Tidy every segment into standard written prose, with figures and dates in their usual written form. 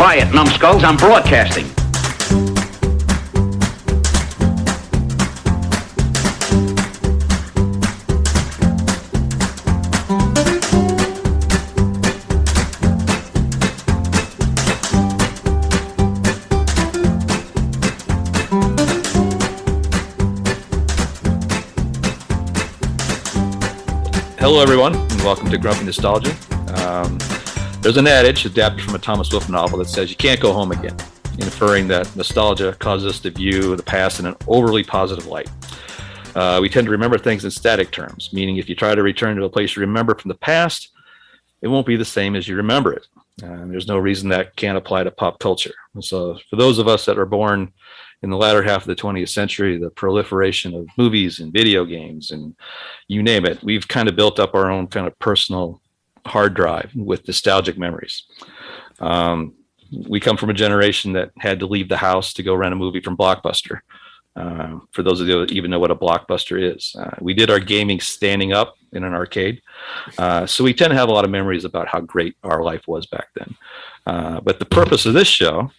Quiet, numbskulls, I'm broadcasting. Hello, everyone, and welcome to Grumpy Nostalgia. There's an adage adapted from a Thomas Wolfe novel that says you can't go home again, inferring that nostalgia causes us to view the past in an overly positive light. We tend to remember things in static terms, meaning if you try to return to a place you remember from the past, it won't be the same as you remember it. There's no reason that can't apply to pop culture. So for those of us that are born in the latter half of the 20th century, the proliferation of movies and video games and you name it, we've kind of built up our own kind of personal hard drive with nostalgic memories. We come from a generation that had to leave the house to go rent a movie from Blockbuster. For those of you that even know what a Blockbuster is, we did our gaming standing up in an arcade. So we tend to have a lot of memories about how great our life was back then. But the purpose of this show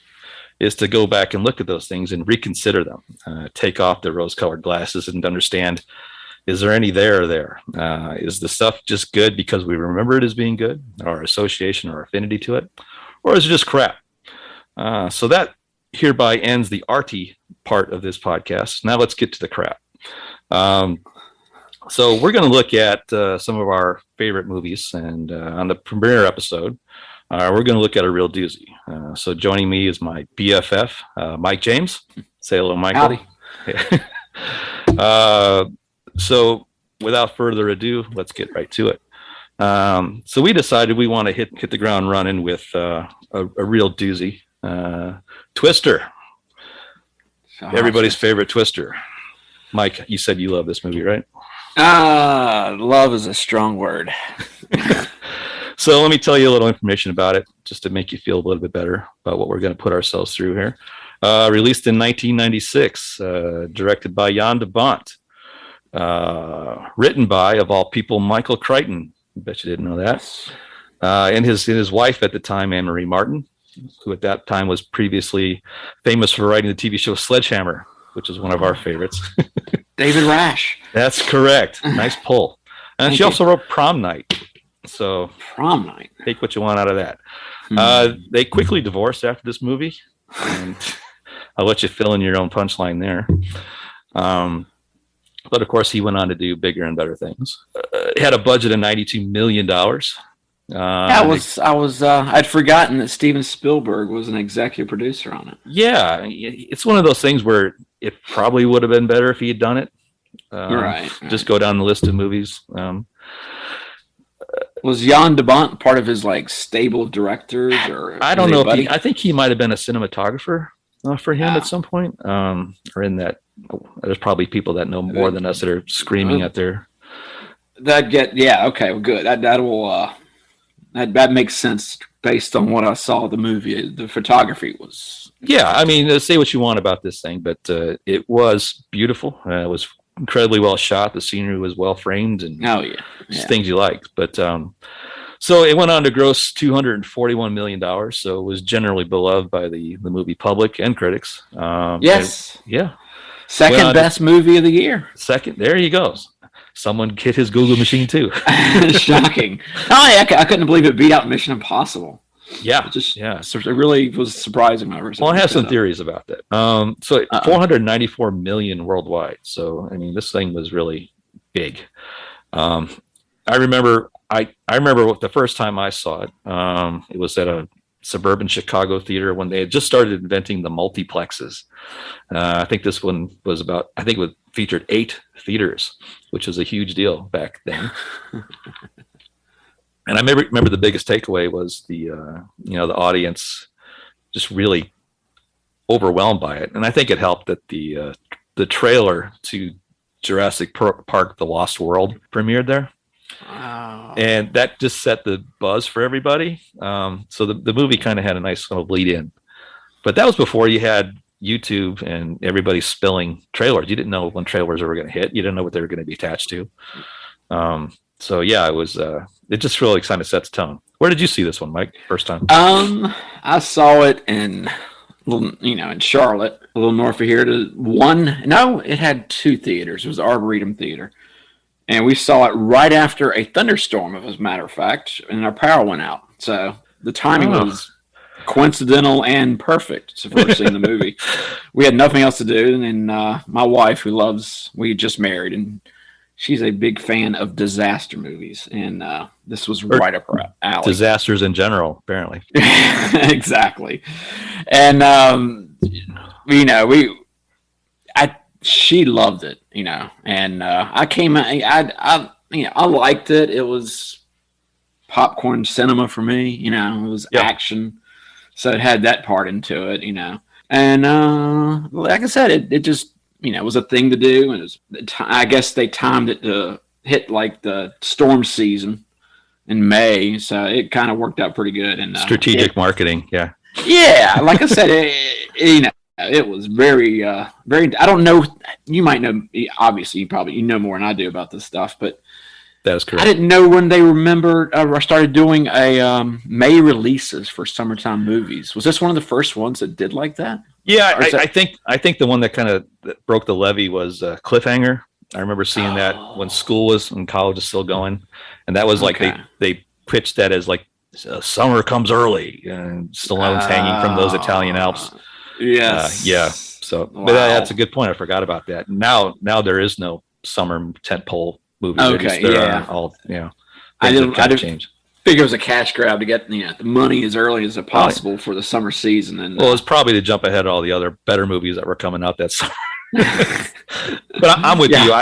is to go back and look at those things and reconsider them, take off the rose-colored glasses and understand, is there any there? Is the stuff just good because we remember it as being good, our association or affinity to it, or is it just crap? So that hereby ends the arty part of this podcast. Now let's get to the crap. So we're going to look at some of our favorite movies, and on the premiere episode, we're going to look at a real doozy. So joining me is my BFF, Mike James. Say hello, Mike. So without further ado, let's get right to it. So we decided we want to hit the ground running with a real doozy. Twister. Everybody's favorite Twister. Mike, you said you love this movie, right? Love is a strong word. So let me tell you a little information about it, just to make you feel a little bit better about what we're going to put ourselves through here. Released in 1996, directed by Jan de Bont. Written by, of all people, Michael Crichton. I bet you didn't know that. And his wife at the time, Anne-Marie Martin, who at that time was previously famous for writing the TV show Sledgehammer, which is one of our favorites. David Rash. That's correct. Nice pull. And she also wrote Prom Night. So Prom Night. Take what you want out of that. They quickly divorced after this movie. And I'll let you fill in your own punchline there. But of course, he went on to do bigger and better things. It had a budget of $92 million. I'd forgotten that Steven Spielberg was an executive producer on it. Yeah, it's one of those things where it probably would have been better if he had done it. Right. Just go down the list of movies. Was Jan de Bont part of his stable of directors, or I don't know. I think he might have been a cinematographer for him at some point, or in that. There's probably people that know more than us that are screaming at their. Okay, well, good. That makes sense based on what I saw of the movie. The photography was. Yeah, I mean, say what you want about this thing, but it was beautiful. It was incredibly well shot. The scenery was well framed, and things you liked. But so it went on to gross $241 million. So it was generally beloved by the movie public and critics. Yes. Yeah. Second best movie of the year. There he goes. Someone hit his Google machine too. Shocking. I couldn't believe it beat out Mission Impossible. Yeah. It really was surprising. Well, I have some theories about that. So 494 million worldwide. So, I mean, this thing was really big. I remember the first time I saw it, it was at a suburban Chicago theater when they had just started inventing the multiplexes. I think this one was it featured 8 theaters, which was a huge deal back then. And I remember the biggest takeaway was the audience just really overwhelmed by it. And I think it helped that the trailer to Jurassic Park: The Lost World premiered there. Wow. And that just set the buzz for everybody. So the movie kind of had a nice kind of lead in. But that was before you had YouTube and everybody spilling trailers. You didn't know when trailers were going to hit. You didn't know what they were going to be attached to. So yeah, it was. It just really kind of sets the tone. Where did you see this one, Mike? First time? I saw it in, in Charlotte, a little north of here. It had two theaters. It was the Arboretum Theater. And we saw it right after a thunderstorm, as a matter of fact, and our power went out. So the timing was coincidental and perfect for seeing the movie. We had nothing else to do, and my wife, we just married, and she's a big fan of disaster movies, and this was right up her alley. Disasters in general, apparently. Exactly. And she loved it, and I liked it. It was popcorn cinema for me, it was action. So it had that part into it, and like I said, it just, it was a thing to do. And I guess they timed it to hit like the storm season in May. So it kind of worked out pretty good. And strategic marketing. Yeah. Yeah. Like I said, it was very, very, I don't know. You might know, obviously you know more than I do about this stuff, but that is correct. I didn't know when they started doing a May releases for summertime movies. Was this one of the first ones that did like that? Yeah, I think the one that kind of broke the levee was Cliffhanger. I remember seeing that when college is still going, and that was like they pitched that as like summer comes early, and Stallone's hanging from those Italian Alps. Yes. Yeah. So, but that's a good point. I forgot about that. Now there is no summer tentpole movie. Okay. Are all I didn't change. Figure it was a cash grab to get the money as early as possible for the summer season. And it's probably to jump ahead of all the other better movies that were coming out that summer. But I'm with you.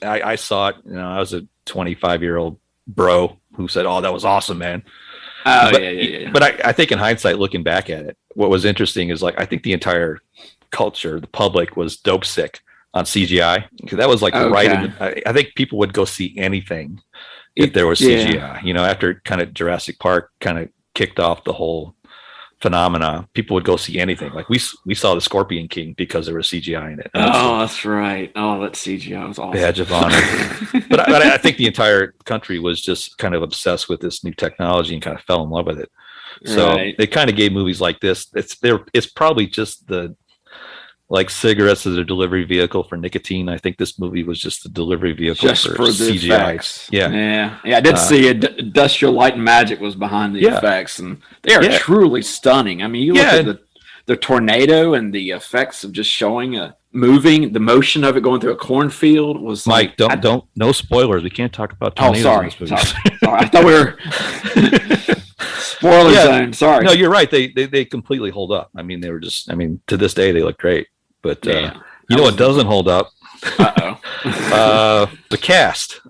I saw it. I was a 25-year-old bro who said, "Oh, that was awesome, man." Yeah. But I think in hindsight, looking back at it, what was interesting is I think the entire culture, the public, was dope sick on CGI, because that was I think people would go see anything if there was CGI. After kind of Jurassic Park kind of kicked off the whole phenomena, people would go see anything. Like we saw the Scorpion King because there was CGI in it. That's right. Oh, that CGI was awesome. Badge of honor. but I think the entire country was just kind of obsessed with this new technology and kind of fell in love with it. So they kind of gave movies like this. It's probably just like cigarettes as a delivery vehicle for nicotine. I think this movie was just the delivery vehicle for the CGI. Effects. Yeah. I did see Industrial Light and Magic was behind the effects, and they are truly stunning. I mean, you look at the tornado and the effects of just showing the motion of it going through a cornfield was. Mike, don't no spoilers. We can't talk about tornadoes. Oh, sorry. I thought we were. Spoiler zone. Sorry. No, you're right. They completely hold up. I mean, they were just. I mean, to this day, they look great. But what doesn't hold up? The cast.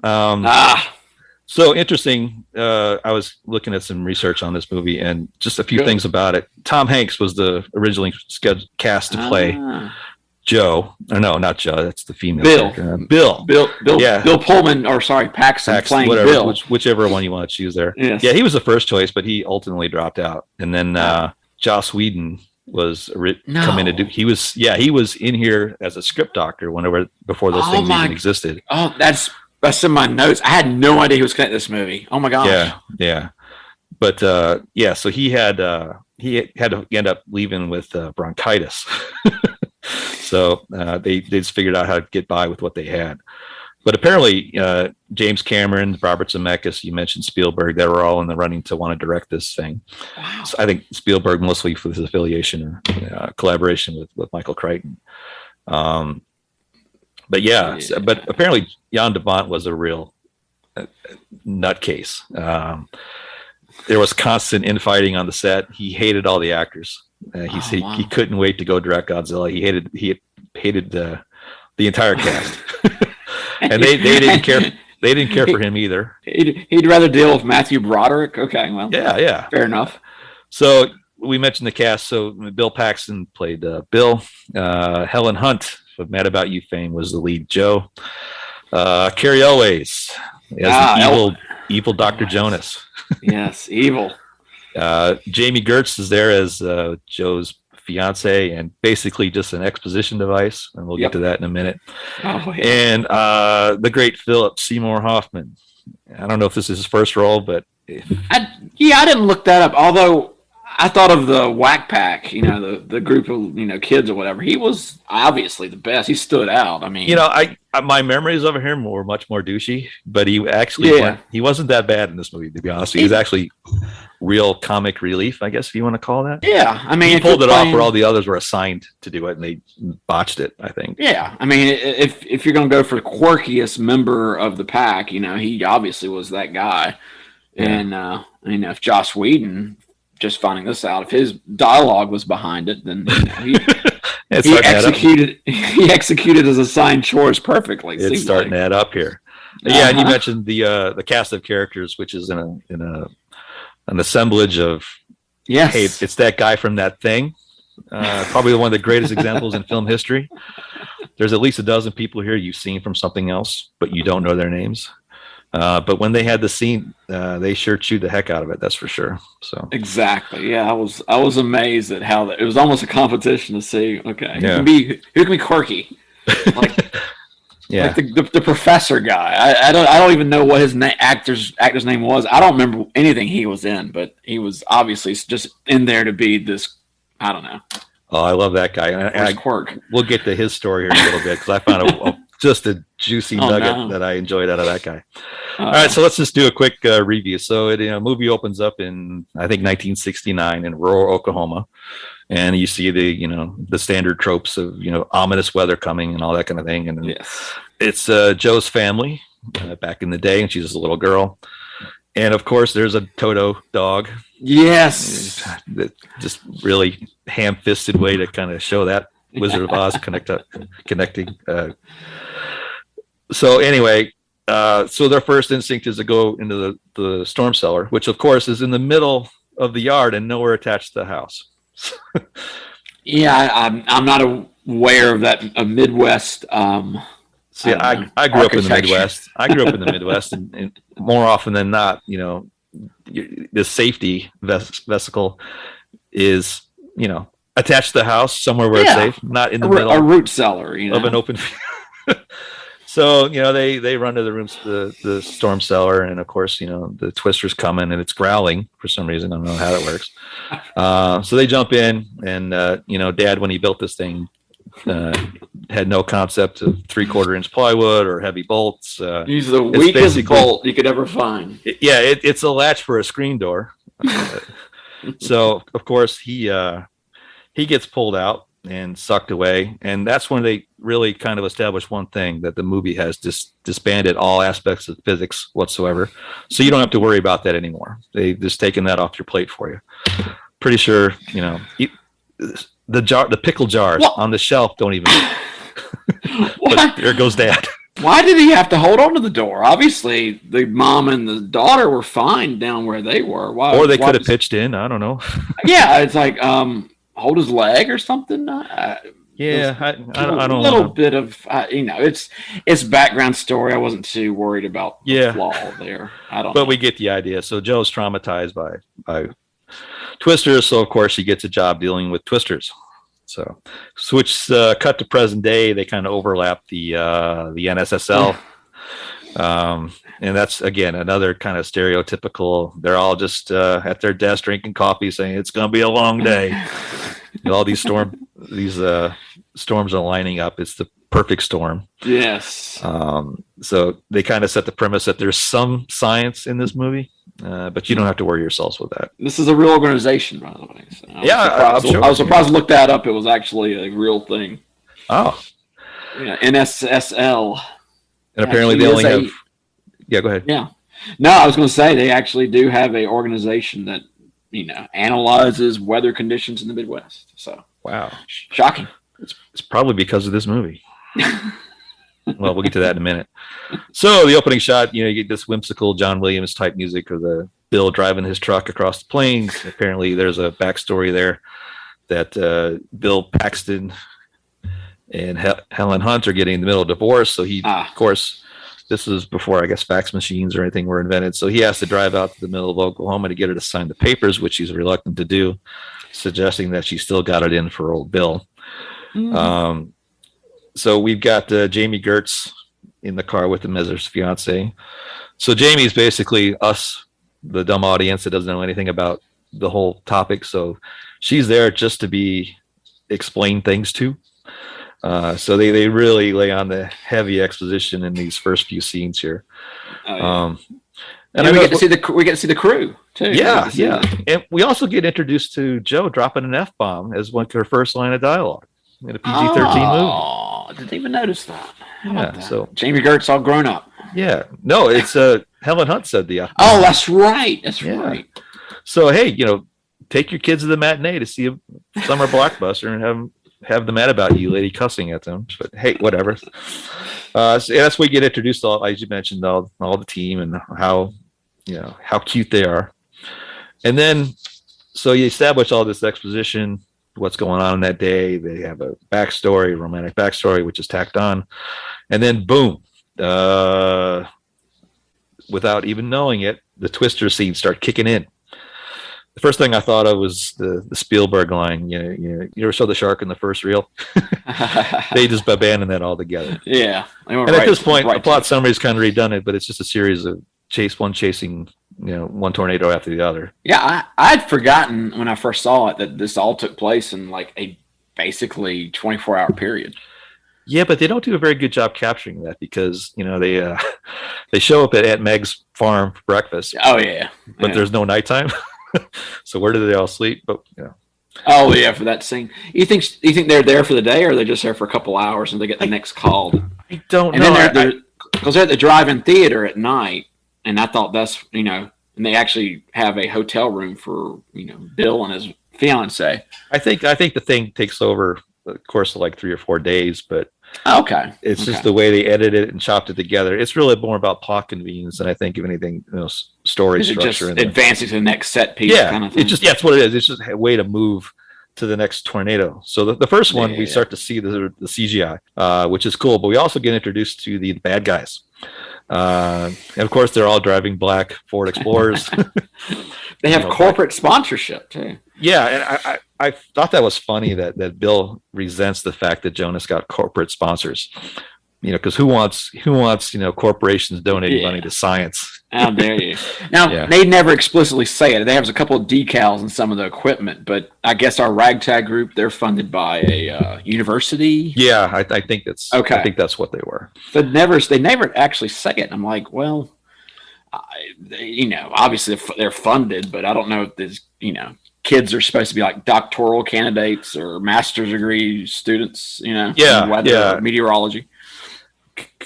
So interesting. I was looking at some research on this movie, and just a few things about it. Tom Hanks was the originally cast to play Joe. Or no, not Joe. That's the female. Bill. Bill Pullman, or sorry, Paxton playing whatever, Bill. Whichever one you want to choose there. Yes. Yeah, he was the first choice, but he ultimately dropped out. And then Joss Whedon was come in to do. He was in here as a script doctor before those things even existed. Oh, that's in my notes. I had no idea he was connected to this movie. Oh my gosh. Yeah. But so he had to end up leaving with bronchitis. So they just figured out how to get by with what they had. But apparently, James Cameron, Robert Zemeckis, you mentioned Spielberg, they were all in the running to want to direct this thing. Wow. So I think Spielberg mostly for his affiliation or collaboration with Michael Crichton. But apparently Jan de Bont was a real nutcase. There was constant infighting on the set. He hated all the actors. He couldn't wait to go direct Godzilla. He hated the entire cast. And they didn't care. They didn't care for him either. He'd rather deal with Matthew Broderick. Okay, well, yeah, fair enough. So we mentioned the cast. So Bill Paxton played Bill. Helen Hunt of Mad About You fame was the lead Joe. Carrie Elways as the evil Dr. Jonas. Yes, evil. Jamie Gertz is there as Joe's fiance, and basically just an exposition device, and we'll get to that in a minute. And the great Philip Seymour Hoffman. I don't know if this is his first role, but Yeah, I didn't look that up. Although I thought of the Whack Pack, the group of kids or whatever. He was obviously the best. He stood out. I mean, My memories of him were much more douchey, but he wasn't that bad in this movie, to be honest. He was actually real comic relief, I guess, if you want to call that. Yeah, I mean, he pulled it off where all the others were assigned to do it, and they botched it, I think. Yeah, I mean, if you're going to go for the quirkiest member of the pack, he obviously was that guy. Yeah. And if Joss Whedon, just finding this out, if his dialogue was behind it, then he executed his assigned chores perfectly. It's starting to add up here. Yeah, and you mentioned the cast of characters, which is in an assemblage of, yes, hey, it's that guy from That Thing, probably one of the greatest examples in film history. There's at least a dozen people here you've seen from something else, but you don't know their names. But when they had the scene, they sure chewed the heck out of it. That's for sure. So exactly, yeah, I was amazed at how it was almost a competition to see. Okay, yeah. who can be quirky, like yeah, like the professor guy. I don't even know what his actor's name was. I don't remember anything he was in, but he was obviously just in there to be this. I don't know. Oh, I love that guy. Quirk. We'll get to his story here in a little bit because I found just a juicy nugget that I enjoyed out of that guy. All right, so let's just do a quick review. So the movie opens up in, I think, 1969 in rural Oklahoma, and you see the standard tropes of ominous weather coming and all that kind of thing. And yes, it's Joe's family back in the day, and she's a little girl, and of course there's a Toto dog. Yes, just really ham-fisted way to kind of show that Wizard of Oz connecting. So anyway, so their first instinct is to go into the storm cellar, which of course is in the middle of the yard and nowhere attached to the house. Yeah, I'm not aware of that Midwest. See, I grew up in the Midwest. And more often than not, the safety vesicle is, attached to the house somewhere where it's safe, not in the middle. A root cellar, of an open field. So, they run to the rooms, the storm cellar, and of course, the twister's coming and it's growling for some reason. I don't know how that works. So they jump in, and Dad, when he built this thing, had no concept of 3/4-inch plywood or heavy bolts. Use the weakest bolt you could ever find. It's a latch for a screen door. So of course he gets pulled out and sucked away, and that's when they really kind of establish one thing, that the movie has disbanded all aspects of physics whatsoever. So you don't have to worry about that anymore. They've just taken that off your plate for you. Pretty sure the pickle jars on the shelf don't even. But there goes Dad. Why did he have to hold on to the door? Obviously, the mom and the daughter were fine down where they were. Or they could have pitched in. I don't know. Yeah, it's like hold his leg or something. I don't know. A little bit of it's background story. I wasn't too worried about the flaw there. I don't. But know. we get the idea. So Joe's traumatized by twisters, so of course she gets a job dealing with twisters. So cut to present day, they kind of overlap the NSSL. And that's again another kind of stereotypical, they're all just at their desk drinking coffee saying it's gonna be a long day. All these storms are lining up. It's the perfect storm. Yes. So they kind of set the premise that there's some science in this movie, but you don't have to worry yourselves with that. This is a real organization, by the way. So I was surprised to look that up. It was actually a real thing. Oh. NSSL. And apparently they only have... Yeah, go ahead. Yeah. No, I was going to say they actually do have a organization that, analyzes weather conditions in the Midwest. So. Wow. Shocking. It's probably because of this movie. Well, we'll get to that in a minute. So the opening shot, you get this whimsical John Williams type music of the Bill driving his truck across the plains. Apparently there's a backstory there that Bill Paxton and Helen Hunt are getting in the middle of divorce. So he, of course, this is before, I guess, fax machines or anything were invented. So he has to drive out to the middle of Oklahoma to get her to sign the papers, which he's reluctant to do, suggesting that she still got it in for old Bill. Mm-hmm. So we've got Jamie Gertz in the car with him as his fiance. So Jamie's basically us the dumb audience that doesn't know anything about the whole topic. So she's there just to be explained things to. So they really lay on the heavy exposition in these first few scenes here. Oh, yeah. And we get to see the crew too. Yeah. And we also get introduced to Joe dropping an F-bomb as her first line of dialogue in a PG-13 movie. Oh, I didn't even notice that. Yeah. So Jamie Gertz all grown up. Yeah. No, it's Helen Hunt said the F-bomb. Oh, that's right. That's right. So hey, take your kids to the matinee to see a summer blockbuster and have them mad about you, lady, cussing at them. But hey, whatever. So that's where we get introduced to as you mentioned, all the team and how cute they are. And then so you establish all this exposition, what's going on that day. They have a romantic backstory, which is tacked on, and then boom, without even knowing it, the Twister scenes start kicking in. The first thing I thought of was the Spielberg line. You ever saw the shark in the first reel? They just abandoned that altogether. Yeah. And at this point, the plot summary is kind of redundant, but it's just a series of chasing one tornado after the other. Yeah, I'd forgotten when I first saw it that this all took place in like a basically 24-hour period. Yeah, but they don't do a very good job capturing that because they show up at Aunt Meg's farm for breakfast. Oh yeah, but there's no nighttime. So where do they all sleep? But Oh yeah, for that scene. You think they're there for the day, or are they just there for a couple hours and they get the next call? I don't know. And then because they're at the drive-in theater at night, and I thought that's and they actually have a hotel room for Bill and his fiance. I think the thing takes over the course of like 3 or 4 days, but it's just the way they edited it and chopped it together. It's really more about plot convenience than I think of anything, story structure. Just advancing to the next set piece kind of thing. It's what it is. It's just a way to move to the next tornado. So the first one, we start to see the CGI, which is cool, but we also get introduced to the bad guys. And of course, they're all driving black Ford Explorers. They have corporate sponsorship too. Yeah, and I thought that was funny that Bill resents the fact that Jonas got corporate sponsors. Because who wants corporations donating money to science? How dare you? Now they never explicitly say it. They have a couple of decals in some of the equipment, but I guess our ragtag group, they're funded by a university. Yeah, I think that's okay. I think that's what they were. But they never actually say it. I'm like, well, obviously they're funded, but I don't know if there's kids are supposed to be like doctoral candidates or master's degree students. In weather or meteorology.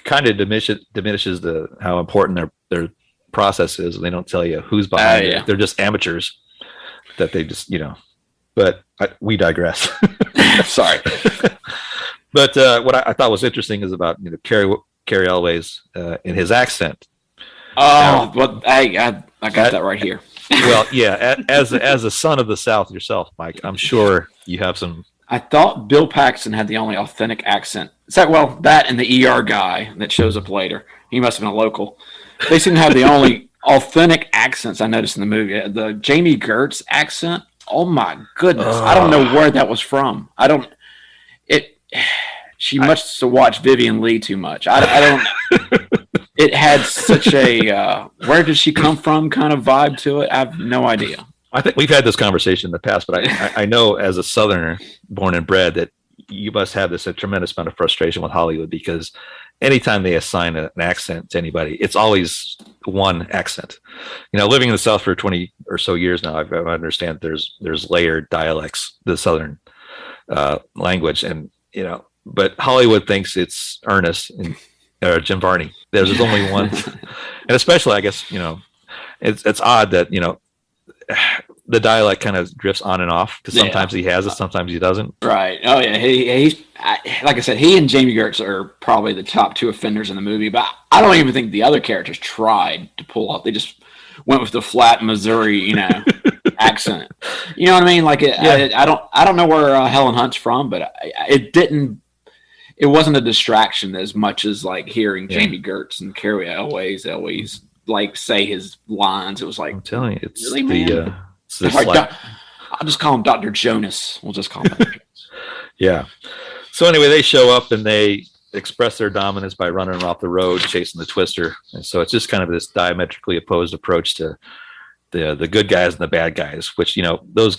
Kind of diminishes how important their process is. They don't tell you who's behind it. They're just amateurs that they just But we digress. Sorry. But what I thought was interesting is about Cary Elwes in his accent. Oh, but I got that right here. Well, yeah, as a son of the South yourself, Mike, I'm sure you have some. I thought Bill Paxton had the only authentic accent. That and the ER guy that shows up later. He must have been a local. They seem to have the only authentic accents I noticed in the movie. The Jamie Gertz accent, oh my goodness. I don't know where that was from. She must have watched Vivian Lee too much. I don't It had such a where did she come from kind of vibe to it. I have no idea. I think we've had this conversation in the past, but I know as a Southerner born and bred that you must have a tremendous amount of frustration with Hollywood because anytime they assign an accent to anybody, it's always one accent. Living in the South for 20 or so years now, I understand there's layered dialects, the Southern language, and but Hollywood thinks it's Ernest or Jim Varney. There's only one, and especially I guess it's odd that the dialect kind of drifts on and off because sometimes he has it, sometimes he doesn't. Right. Oh yeah. He's like I said, he and Jamie Gertz are probably the top two offenders in the movie, but I don't even think the other characters tried to pull off. They just went with the flat Missouri, accent. You know what I mean? Like I don't know where Helen Hunt's from, but it wasn't a distraction as much as like hearing Jamie Gertz and Cary Elwes like say his lines. It was like, I'm telling you, it's really, man? I'll just call him Dr. Jonas. We'll just call him Dr. Jonas. Yeah. So anyway, they show up and they express their dominance by running off the road, chasing the Twister. And so it's just kind of this diametrically opposed approach to the good guys and the bad guys, which those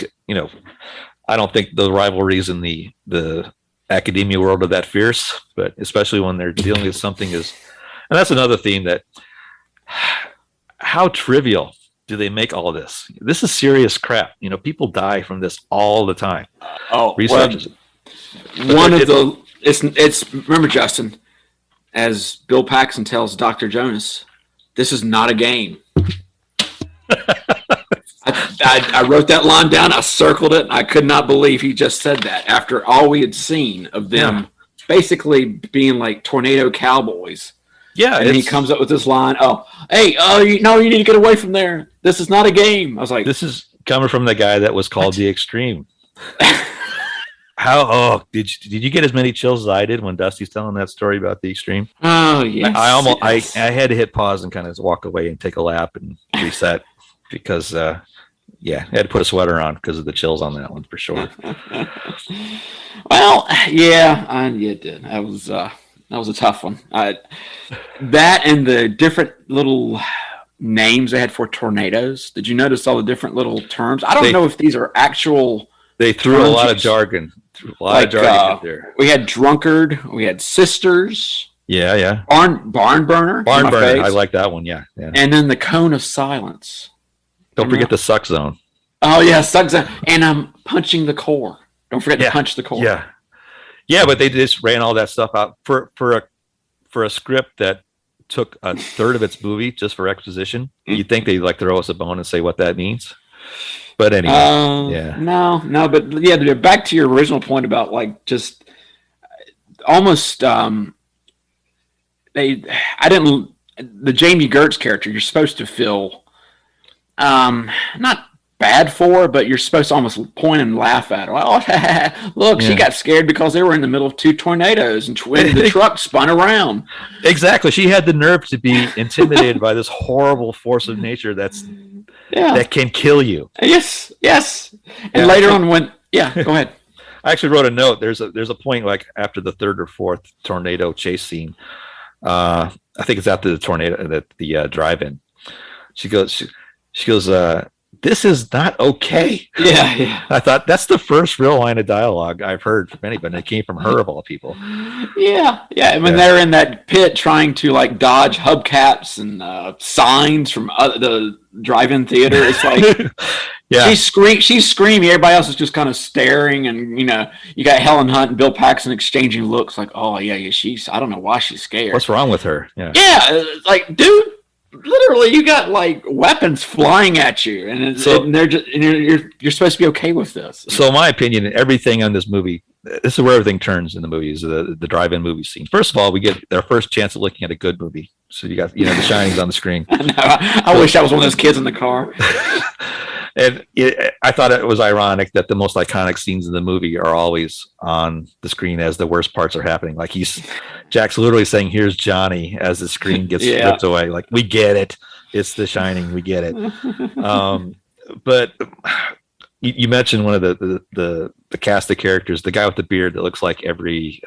I don't think the rivalries in the academia world are that fierce, but especially when they're dealing with something and that's another theme that how trivial do they make all this? This is serious crap. People die from this all the time. Researchers. It's remember, Justin, as Bill Paxton tells Dr. Jonas, this is not a game. I wrote that line down. I circled it. And I could not believe he just said that after all we had seen of them basically being like tornado cowboys. Yeah, and he comes up with this line. You need to get away from there. This is not a game. I was like, this is coming from the guy that was called the Extreme. Did you get as many chills as I did when Dusty's telling that story about the Extreme? Oh yes. I had to hit pause and kind of walk away and take a lap and reset because I had to put a sweater on because of the chills on that one for sure. Well, it did. That was a tough one. That and the different little names they had for tornadoes. Did you notice all the different little terms? I don't know if these are actual. They threw a lot of jargon. Out there. We had drunkard. We had sisters. Yeah. Barn burner. Barn burner. I like that one. Yeah. And then the cone of silence. Don't forget the suck zone. Oh yeah, suck zone. And I'm punching the core. Don't forget to punch the core. Yeah, but they just ran all that stuff out for a script that took a third of its movie just for exposition. You'd think they'd throw us a bone and say what that means. But anyway, no, but back to your original point about just almost the Jamie Gertz character. You're supposed to feel not bad for, but you're supposed to almost point and laugh at her. Oh, look, she got scared because they were in the middle of two tornadoes and the truck spun around. Exactly, she had the nerve to be intimidated by this horrible force of nature that can kill you. Yes. And later on, go ahead. I actually wrote a note. There's a point after the third or fourth tornado chase scene. I think it's after the tornado, the drive-in. She goes. This is not okay. Yeah. I thought that's the first real line of dialogue I've heard from anybody. It came from her of all people. Yeah. When they're in that pit trying to dodge hubcaps and signs from the drive-in theater, it's like she's screaming. Everybody else is just kind of staring, and you got Helen Hunt and Bill Paxton exchanging looks like, oh yeah, she's. I don't know why she's scared. What's wrong with her? Yeah, dude. Literally, you got weapons flying at you, and you're supposed to be okay with this. So, in my opinion, everything on this movie, this is where everything turns in the movies. The drive-in movie scene. First of all, we get our first chance of looking at a good movie. So you got The Shining's on the screen. I wish I was one of those kids in the car. And I thought it was ironic that the most iconic scenes in the movie are always on the screen as the worst parts are happening. Jack's literally saying, "Here's Johnny," as the screen gets ripped away. We get it. It's The Shining. We get it. But you mentioned one of the cast of characters, the guy with the beard that looks like every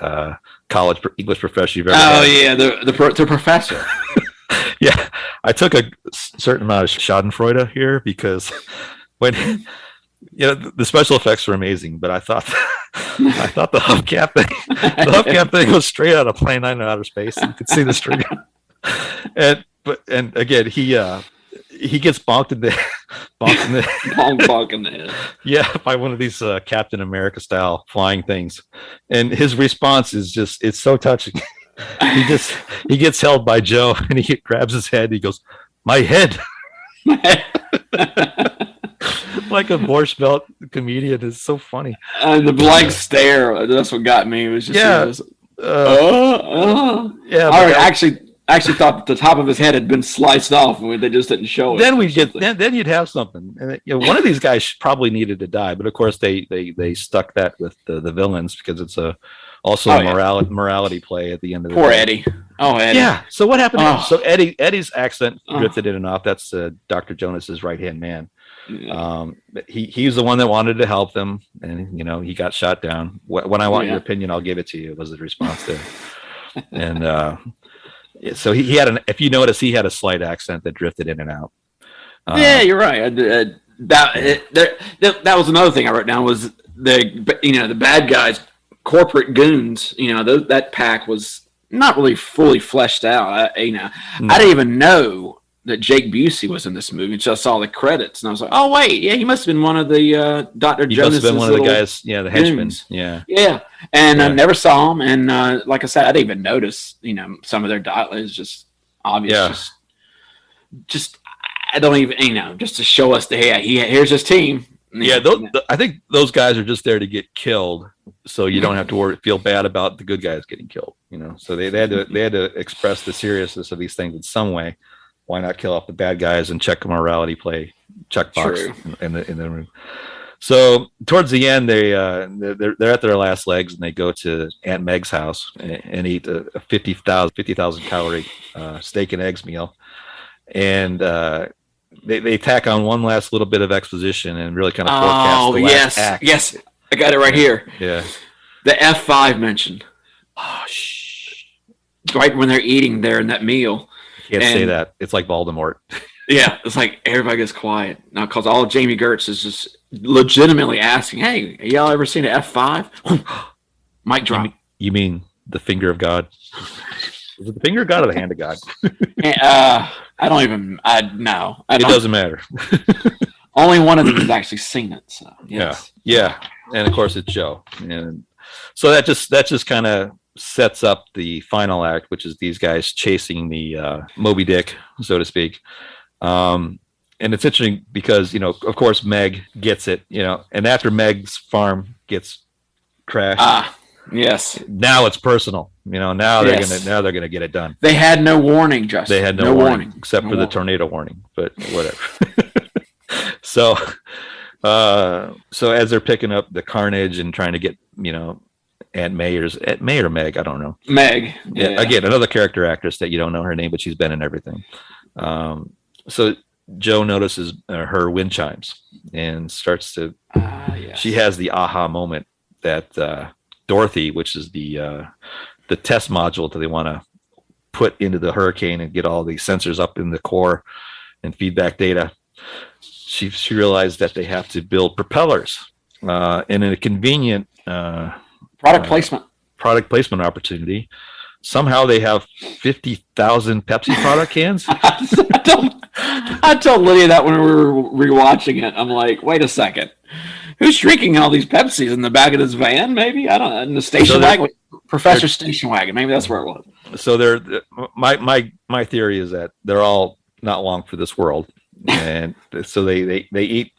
college English professor you've ever had. Oh yeah, the professor. Yeah, I took a certain amount of Schadenfreude here because when the special effects were amazing, but I thought the hubcap thing was straight out of Plan 9 in Outer Space. You could see the string. And again, he gets bonked in the head. Yeah, by one of these Captain America style flying things, and his response is it's so touching. He gets held by Joe and he grabs his head. And he goes, "My head." Like a Borscht Belt comedian. Is so funny. The blank stare. That's what got me. It was just I actually thought the top of his head had been sliced off, and they just didn't show it. Then you'd have something. And one of these guys probably needed to die, but of course they stuck that with the villains because it's also a morality play at the end of the day. Poor Eddie. Oh, Eddie. Yeah. So what happened? Oh. So Eddie's accent drifted in and off. That's Dr. Jonas's right-hand man. He's the one that wanted to help them, and he got shot down. When I want your opinion, I'll give it to you. Was the response there? And so he had if you notice, he had a slight accent that drifted in and out. Yeah, you're right. That was another thing I wrote down was the bad guys, corporate goons. That pack was not really fully fleshed out. I didn't even know that Jake Busey was in this movie until I saw the credits, and I was like, oh wait, yeah, he must have been one of the Dr. He Jonas. must have been one of the guys, the henchmen. Yeah. And I never saw him, and like I said, I didn't even notice. Some of their dialogue is just obvious. Yeah. Just I don't even just to show us here's his team. I think those guys are just there to get killed, so you don't have to feel bad about the good guys getting killed. So they had to express the seriousness of these things in some way. Why not kill off the bad guys and check morality play checkbox in the room? So towards the end, they're at their last legs, and they go to Aunt Meg's house and eat a 50,000 calorie steak and eggs meal, and they tack on one last little bit of exposition and really kind of forecast the last act. Yes, I got it right here. Yeah, the F5 mention. Oh, right when they're eating there in that meal. Can't say that. It's like Voldemort. Yeah, it's like everybody gets quiet now because all Jamie Gertz is just legitimately asking, "Hey, y'all ever seen an F5?" Mic drop. You mean the finger of God? Is it the finger of God or the hand of God? I don't even. No. It doesn't matter. Only one of them has actually seen it. So yes. Yeah, and of course it's Joe, and so that just kind of sets up the final act, which is these guys chasing the Moby Dick, so to speak. And it's interesting because of course Meg gets it, and after Meg's farm gets crashed, yes, now it's personal. Now they're gonna get it done. They had no warning, Justin. They had no warning except for the tornado warning, but whatever. So as they're picking up the carnage and trying to get Aunt May or Meg, I don't know. Meg. Yeah. Again, another character actress that you don't know her name, but she's been in everything. So Joe notices her wind chimes and starts to. Yes. She has the aha moment that Dorothy, which is the test module that they want to put into the Hurricane and get all the sensors up in the core and feedback data. She realized that they have to build propellers, and in a convenient. Product placement opportunity. Somehow they have 50,000 Pepsi product cans. I told Lydia that when we were rewatching it. I'm like, wait a second. Who's drinking all these Pepsis in the back of this van? Maybe I don't know. In the station wagon, Professor Station Wagon. Maybe that's where it was. So my theory is that they're all not long for this world, and so they eat.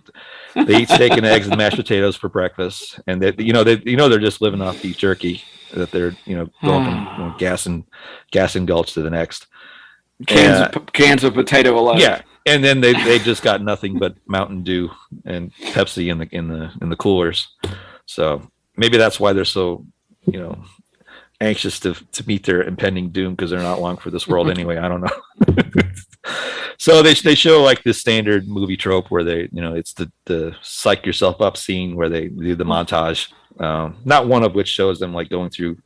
They eat steak and eggs and mashed potatoes for breakfast, and they're just living off beef jerky. That they're going from gas and gulch to the next cans of potato alone. Yeah, and then they just got nothing but Mountain Dew and Pepsi in the coolers. So maybe that's why they're so anxious to meet their impending doom, because they're not long for this world anyway. I don't know. So they show like this standard movie trope where they, it's the psych yourself up scene where they do the montage. Not one of which shows them like going through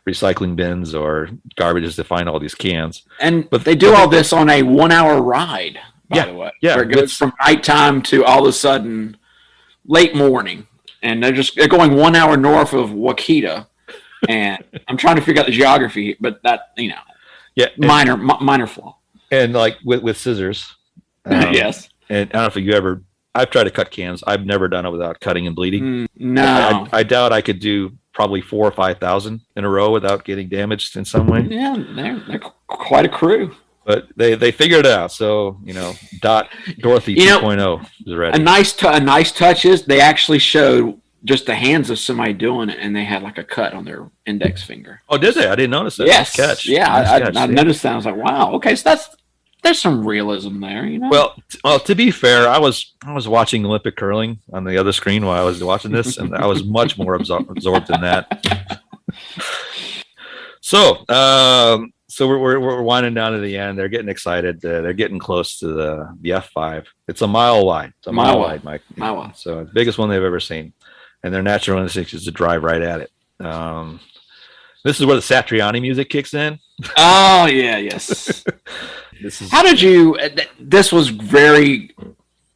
recycling bins or garbages to find all these cans. But they do all this on a 1 hour ride, by the way. Yeah. Where it goes from nighttime to all of a sudden late morning. And they're going 1 hour north of Wakita. And I'm trying to figure out the geography, but that, minor flaw. And like with scissors. Yes. And I don't know if I've tried to cut cans. I've never done it without cutting and bleeding. No. I doubt I could do probably 4,000 or 5,000 in a row without getting damaged in some way. Yeah, they're quite a crew. But they figured it out. So, Dorothy 2.0 is ready. A nice touch is they actually showed just the hands of somebody doing it, and they had like a cut on their index finger. Oh, did they? I didn't notice that. Yes. Nice catch. Yeah, nice I noticed that. I was like, wow. Okay, so there's some realism there, Well, to be fair, I was watching Olympic curling on the other screen while I was watching this, and I was much more absorbed in that. So we're winding down to the end. They're getting excited. They're getting close to the F5. It's a mile wide. It's a mile wide, Mike. Mile wide. So it's the biggest one they've ever seen. And their natural instinct is to drive right at it. This is where the Satriani music kicks in. Oh, yeah, yes. How did you? This was very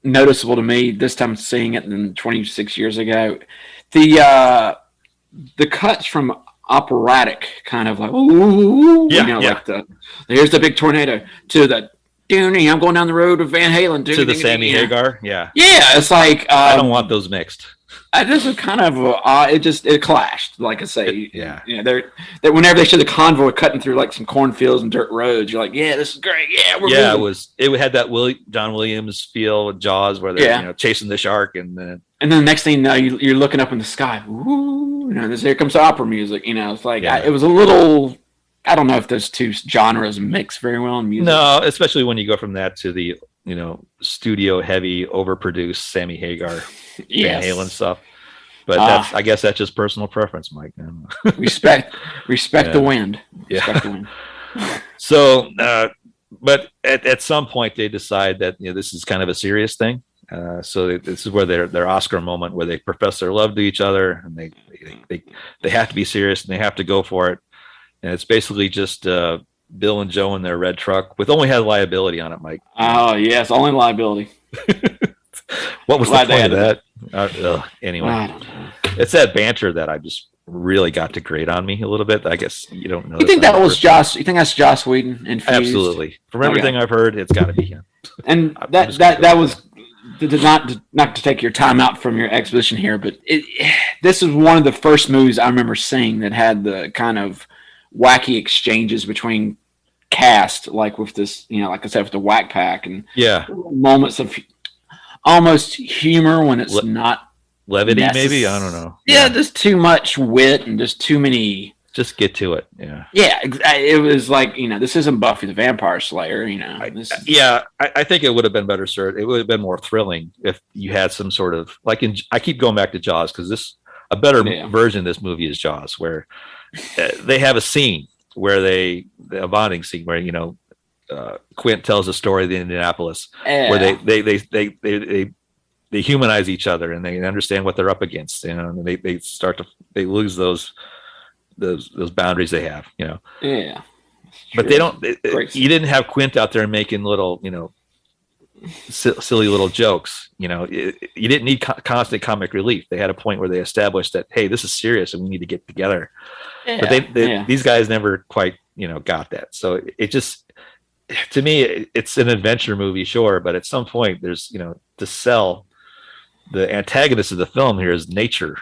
noticeable to me this time seeing it than 26 years ago. The cuts from operatic kind of like ooh, like here's the big tornado to the I'm going down the road with Van Halen to the Sammy Hagar. Yeah, it's like I don't want those mixed. This is kind of it clashed. Like I say, yeah. They're whenever they show the convoy cutting through like some cornfields and dirt roads, you're like, yeah, this is great. Yeah, we're moving. It had that John Williams feel with Jaws where they're chasing the shark and then the next thing you're looking up in the sky. Ooh, here comes the opera music. It's like it was a little. I don't know if those two genres mix very well in music. No, especially when you go from that to the studio heavy, overproduced Sammy Hagar, Van Halen stuff. But I guess that's just personal preference, Mike. respect the wind. Yeah. Respect the wind. So, but at some point they decide that this is kind of a serious thing. So this is where their Oscar moment, where they profess their love to each other, and they have to be serious and they have to go for it. And it's basically just Bill and Joe in their red truck with only had liability on it, Mike. Oh, yes, only liability. What was the point of that? Anyway, it's that banter that I just really got to grate on me a little bit. I guess you don't know. You think that was Joss? You think that's Joss Whedon infused? Absolutely. From everything I've heard, it's got to be him. And that was not to take your time out from your exposition here, but this is one of the first movies I remember seeing that had the kind of wacky exchanges between cast, like with this, like I said, with the Whack Pack, and moments of almost humor when it's not levity, maybe, I don't know. Yeah, just too much wit and just too many. Just get to it. Yeah. It was like this isn't Buffy the Vampire Slayer. I think it would have been better served. It would have been more thrilling if you had some sort of I keep going back to Jaws because a better version of this movie is Jaws, where they have a scene where a bonding scene where Quint tells a story of the Indianapolis where they humanize each other and they understand what they're up against, and they lose those boundaries they have, but they don't. You didn't have Quint out there making little, silly little jokes. You didn't need constant comic relief. They had a point where they established that, hey, this is serious and we need to get together. But these guys never quite, got that. So it just, to me, it's an adventure movie, sure, but at some point there's, to sell the antagonist of the film here is nature,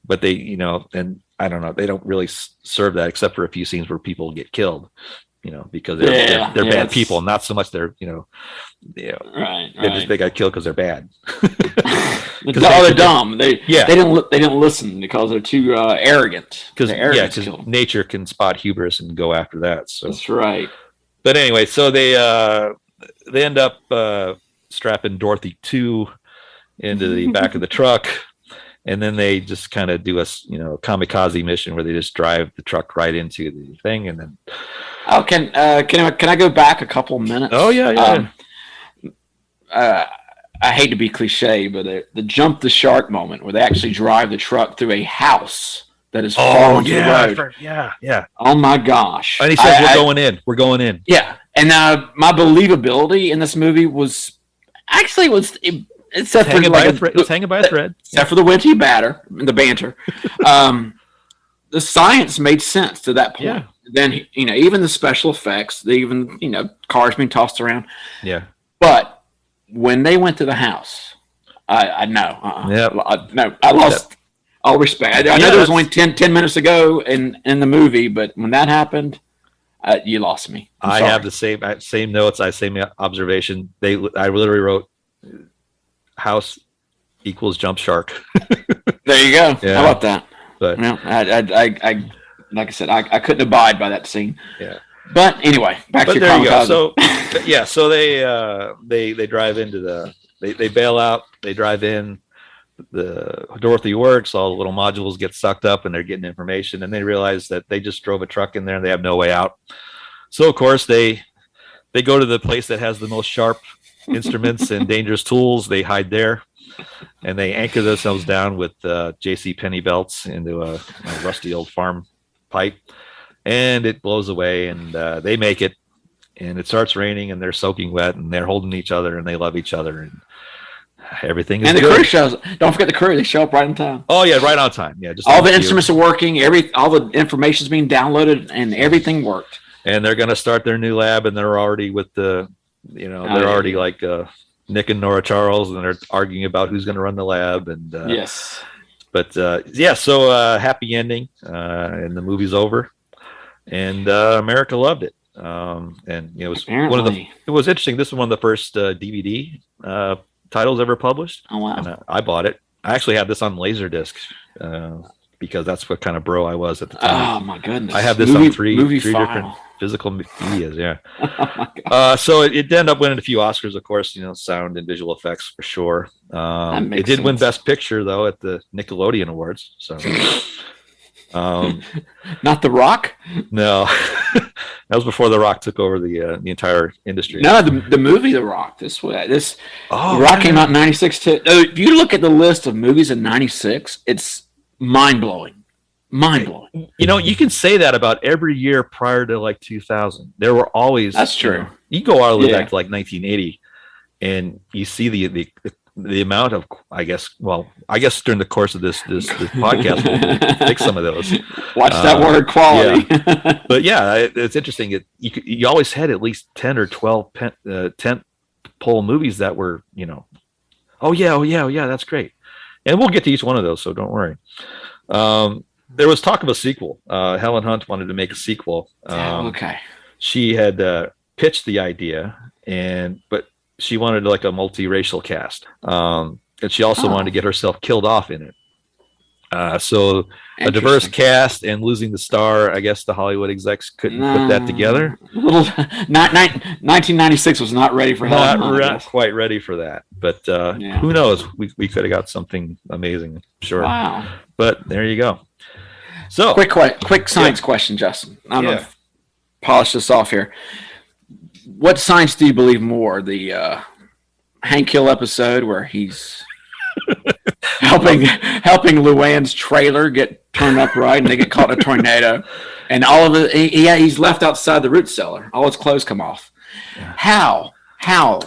but they, and I don't know, they don't really serve that except for a few scenes where people get killed, because they're bad people, not so much they're, they got killed because they're bad. They're dumb. They didn't listen because they're too arrogant. Because nature can spot hubris and go after that. So that's right. But anyway, so they end up strapping Dorothy 2 into the back of the truck, and then they just kind of do a kamikaze mission where they just drive the truck right into the thing, and then. Oh, can I go back a couple minutes? Oh yeah. I hate to be cliche, but the jump the shark moment where they actually drive the truck through a house that is falling to the road. Yeah. Oh my gosh! And he said, "We're going in." Yeah, and my believability in this movie was except hanging by a thread, except for the witty banter. The science made sense to that point. Yeah. Then even the special effects, cars being tossed around. Yeah. But when they went to the house, I know. No, I lost all respect. I know there was only 10 minutes ago in the movie, but when that happened, you lost me. I have the same notes. Same observation. I literally wrote house equals jump shark. There you go. Yeah. How about that? But I like I said, I couldn't abide by that scene. Yeah. But anyway, back to your there you go. So they drive into they bail out, they drive in, the Dorothy works, all the little modules get sucked up and they're getting information, and they realize that they just drove a truck in there and they have no way out. So of course they go to the place that has the most sharp instruments and dangerous tools. They hide there and they anchor themselves down with JC Penney belts into a rusty old farm pipe, and it blows away, and they make it, and it starts raining, and they're soaking wet, and they're holding each other, and they love each other, and everything is And the good. crew shows. Don't forget the crew. They show up right in time. Oh yeah, right on time. Yeah, just All like the you. instruments are working. All the information's being downloaded, and everything worked. And they're going to start their new lab, and they're already with they're already like Nick and Nora Charles, and they're arguing about who's going to run the lab. And Yes. But so happy ending, and the movie's over, and America loved it. And it was Apparently. it was interesting. This is one of the first DVD titles ever published. Oh wow! And I bought it. I actually had this on Laserdisc because that's what kind of bro I was at the time. Oh my goodness! I have this on three different physical medias. Yeah. Oh my God. So it ended up winning a few Oscars, of course. Sound and visual effects for sure. It did win Best Picture though at the Nickelodeon Awards. So. Not The Rock? No, that was before The Rock took over the entire industry. No, the movie The Rock. The Rock came out in '96 too. If you look at the list of movies in '96, it's mind blowing. Mind blowing. You can say that about every year prior to like 2000. There were always. That's true. You go all the way back to like 1980, and you see the amount of, I guess during the course of this podcast, we'll fix some of those. Watch that word, quality. Yeah. But yeah, it's interesting. You always had at least 10 or 12 tent pole movies that were, oh yeah, that's great. And we'll get to each one of those, so don't worry. There was talk of a sequel. Helen Hunt wanted to make a sequel. Okay. She had pitched the idea, but she wanted like a multiracial cast. And she also wanted to get herself killed off in it. So a diverse cast and losing the star, I guess the Hollywood execs couldn't put that together. 1996 was not ready for Helen Hunt. Not quite ready for that. But who knows? We could have got something amazing, sure. Wow. But there you go. So quick science question, Justin. I'm going to polish this off here. What science do you believe more? The Hank Hill episode where he's helping Luann's trailer get turned upright and they get caught in a tornado, and all of it. He's left outside the root cellar. All his clothes come off. Yeah. How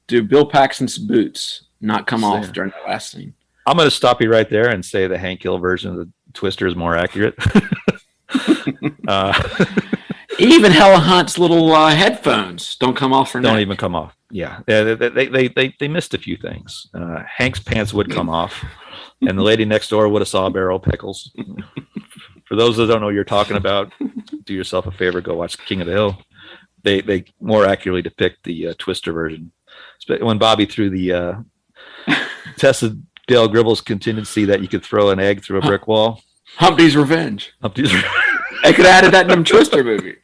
do Bill Paxton's boots not come off during the last scene? I'm going to stop you right there and say the Hank Hill version of the Twister is more accurate. Even Helen Hunt's little headphones don't come off. Don't even come off. Yeah, they missed a few things. Hank's pants would come off, and the lady next door would have saw a barrel of pickles. For those that don't know what you're talking about, do yourself a favor, go watch King of the Hill. They more accurately depict the Twister version. When Bobby threw the tested Dale Gribble's contingency that you could throw an egg through a brick wall. Humpty's Revenge. They could have added that in the Twister movie.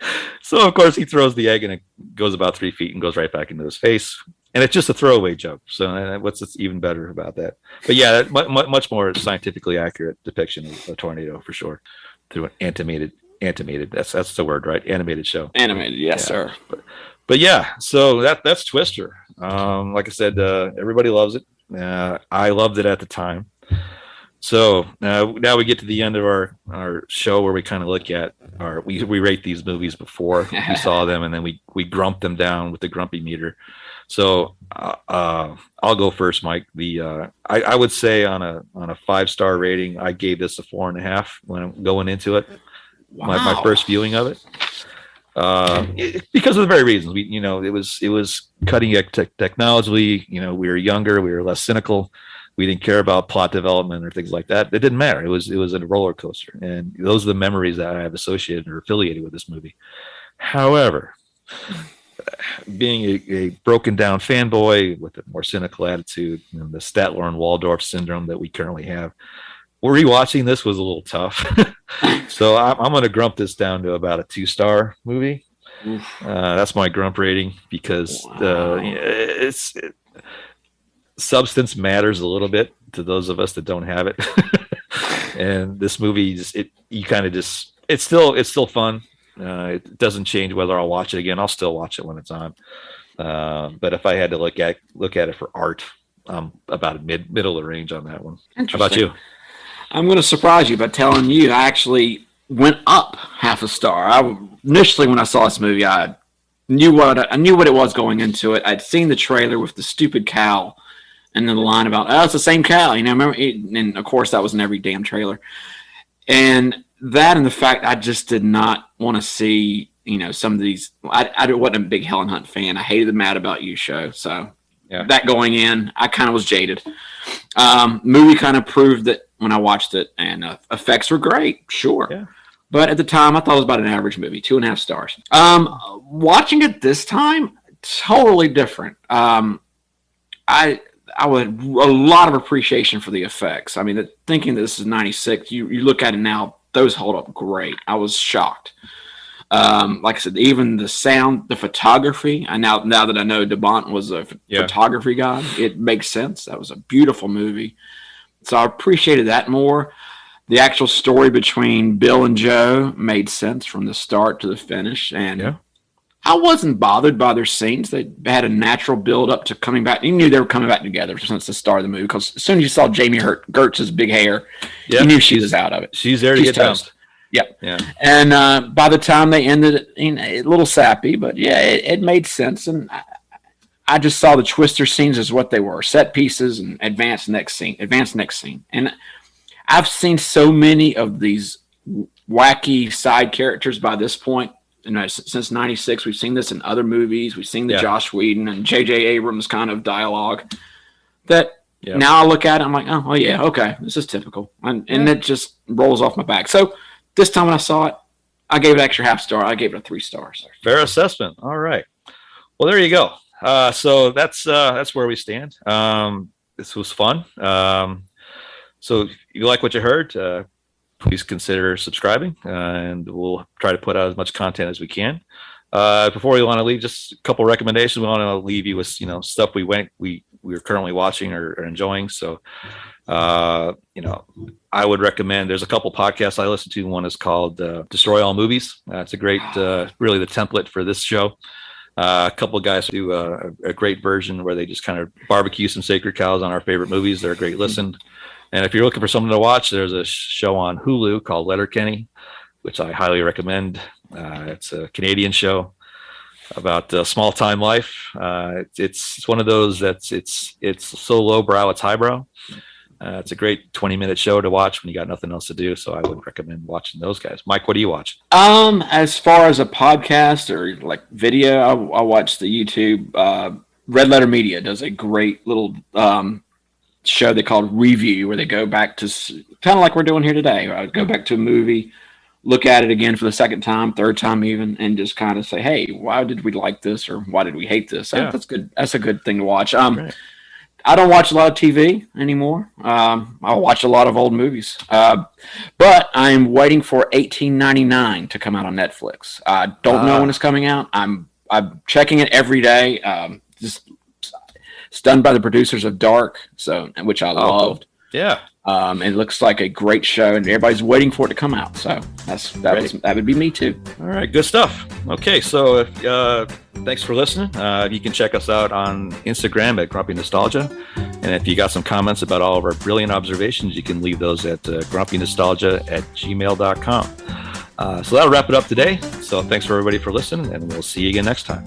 So, of course, he throws the egg and it goes about 3 feet and goes right back into his face. And it's just a throwaway joke. So what's even better about that? But yeah, much more scientifically accurate depiction of a tornado for sure. Through an animated. That's the word, right? Animated show. Animated, yes, sir. But yeah, so that's Twister. Like I said, everybody loves it. I loved it at the time. So now we get to the end of our show where we kind of look at we rate these movies before we saw them, and then we grump them down with the grumpy meter. So I'll go first, Mike. I would say on a 5-star rating, I gave this a 4.5 when I'm going into it. Wow. My first viewing of it. Because of the very reasons it was cutting edge technology. We were younger, we were less cynical. We didn't care about plot development or things like that. It didn't matter. It was a roller coaster, and those are the memories that I have associated or affiliated with this movie. However, being a broken down fanboy with a more cynical attitude, the Statler and Waldorf syndrome that we currently have, rewatching this was a little tough. So I'm going to grump this down to about a 2-star movie. That's my grump rating because substance matters a little bit to those of us that don't have it. And this movie it's still fun. It doesn't change whether I'll watch it again. I'll still watch it when it's on. But if I had to look at it for art, about middle of the range on that one. How about you? I'm going to surprise you by telling you I actually went up half a star. Initially, when I saw this movie, I knew what it was going into it. I'd seen the trailer with the stupid cow, and then the line about, oh, it's the same cow. Remember? And of course, that was in every damn trailer. And that, and the fact I just did not want to see, some of these. I wasn't a big Helen Hunt fan. I hated the Mad About You show. So that going in, I kind of was jaded. Movie kind of proved that when I watched it, and effects were great, sure. Yeah. But at the time, I thought it was about an average movie, 2.5 stars. Watching it this time, totally different. I would a lot of appreciation for the effects. I mean, thinking that this is 96, you look at it now, those hold up great. I was shocked. Like I said, even the sound, the photography. Now that I know DeBont was a photography guy, it makes sense. That was a beautiful movie. So I appreciated that more. The actual story between Bill and Joe made sense from the start to the finish. And I wasn't bothered by their scenes. They had a natural build up to coming back. You knew they were coming back together since the start of the movie, because as soon as you saw Jamie Gertz's big hair, you knew she was out of it. She's there to get toast. Yep. Yeah. And by the time they ended, a little sappy, but it made sense. And I just saw the Twister scenes as what they were: set pieces and advanced next scene. And I've seen so many of these wacky side characters by this point. Since 96, we've seen this in other movies. We've seen the Josh Whedon and J.J. Abrams kind of dialogue that now I look at it, I'm like, oh yeah, okay, this is typical. And it just rolls off my back. So this time when I saw it, I gave it an extra half star. I gave it a 3 stars. Fair assessment. All right. Well, there you go. So that's where we stand. This was fun. So if you like what you heard, please consider subscribing, and we'll try to put out as much content as we can. Before we want to leave, just a couple recommendations. We want to leave you with stuff we're currently watching or enjoying. So I would recommend. There's a couple podcasts I listen to. One is called Destroy All Movies. It's a great, really the template for this show. A couple of guys do a great version where they just kind of barbecue some sacred cows on our favorite movies. They're a great listen. And if you're looking for something to watch, there's a show on Hulu called Letterkenny, which I highly recommend. It's a Canadian show about small time life. It's one of those that's it's so lowbrow, it's highbrow. It's a great 20-minute show to watch when you got nothing else to do. So I would recommend watching those guys. Mike, what do you watch? As far as a podcast or like video, I watch the YouTube. Red Letter Media does a great little show they call Review, where they go back to kind of like we're doing here today. I would go back to a movie, look at it again for the second time, third time even, and just kind of say, hey, why did we like this, or why did we hate this? That's good. That's a good thing to watch. Right. I don't watch a lot of TV anymore. I watch a lot of old movies. But I'm waiting for 1899 to come out on Netflix. I don't know when it's coming out. I'm checking it every day. It's done by the producers of Dark, which I loved. Yeah. It looks like a great show, and everybody's waiting for it to come out. So that would be me too. All right, good stuff. Okay, so thanks for listening. You can check us out on Instagram at Grumpy Nostalgia, and if you got some comments about all of our brilliant observations, you can leave those at grumpynostalgia@gmail.com. So that'll wrap it up today. So thanks for everybody for listening, and we'll see you again next time.